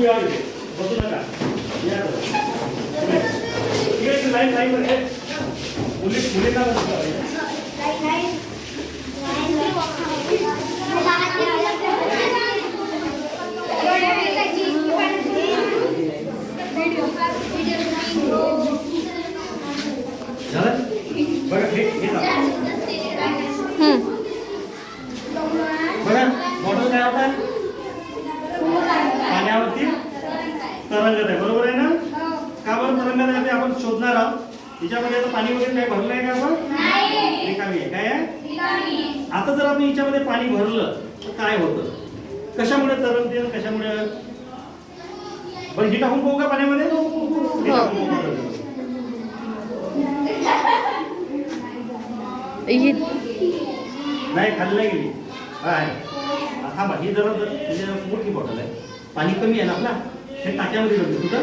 उभी राहा इथे. बसू नका. या इकडे लाईन लाईन मध्ये मुलींना बसू झालं बघा हे बघा बॉटल काय होता पाण्यावरती तरंगत आहे. बरोबर आहे ना. का बरं तरंगत आहे ते आपण शोधणार आहोत. याच्यामध्ये आता पाणी वगैरे काही भरलं आहे का आपण? रिकामी आहे. काय आहे आता जर आपण याच्यामध्ये पाणी भरलं तर काय होतं? कशामुळे तरंगते आणि कशामुळे? बरं ही टाकून पाहू का पाण्यामध्ये? नाही खाली नाही गेली. थांबा ही जरा मोठी बॉटल आहे. पाणी कमी आहे ना आपला. हे टाक्यामध्ये भरतो कुठं.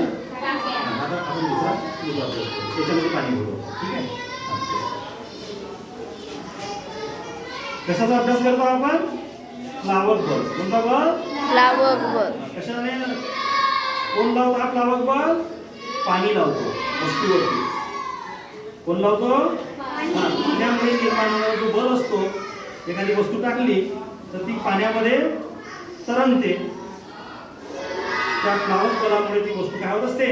आता आपण दुसरा त्याच्यामध्ये पाणी भरतो. ठीक आहे. कशाचा अभ्यास करतो आपण? प्लावक बल. कोणता बल? प्लावक बल. कशाने कोण लावतो हा प्लावक बल? पाणी लावतो वस्तूवरती. कोण लावतो? पाण्यामध्ये निर्माण होणारा जो बल असतो. एखादी वस्तू टाकली तर ती पाण्यामध्ये तरंगते. त्या प्लावक बलामुळे ती वस्तू काय होत असते?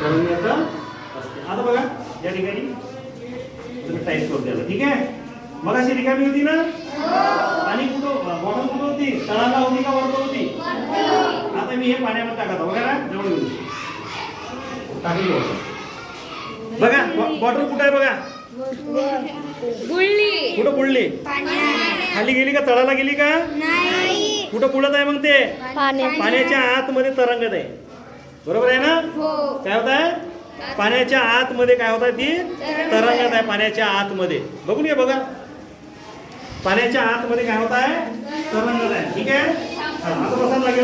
तरंगत असते. आता बघा या ठिकाणी तुम्ही टाईप करून द्याल. ठीक आहे. मग अशी रिकामी होती ना. पाणी कुठं बॉटल कुठं होती? तळाला होती का वरती होती? आता मी हे पाण्यामध्ये टाकत बघा ना. जवळ येऊन टाकली बघा. बॉटल कुठं आहे बघा. बुडली. कुठं बुडली? खाली गेली का तळाला गेली का? नाही. कुठं बुडत आहे मग ते? पाण्याच्या आतमध्ये तरंगत आहे. बरोबर आहे ना. काय होत आहे? पाण्याच्या आतमध्ये काय होत आहे? ती तरंगत आहे पाण्याच्या आतमध्ये. बघून घ्या बघा. पाण्याच्या आतमध्ये काय होत आहे? तरंगत आहे. ठीक आहे. आता बसायला लागेल.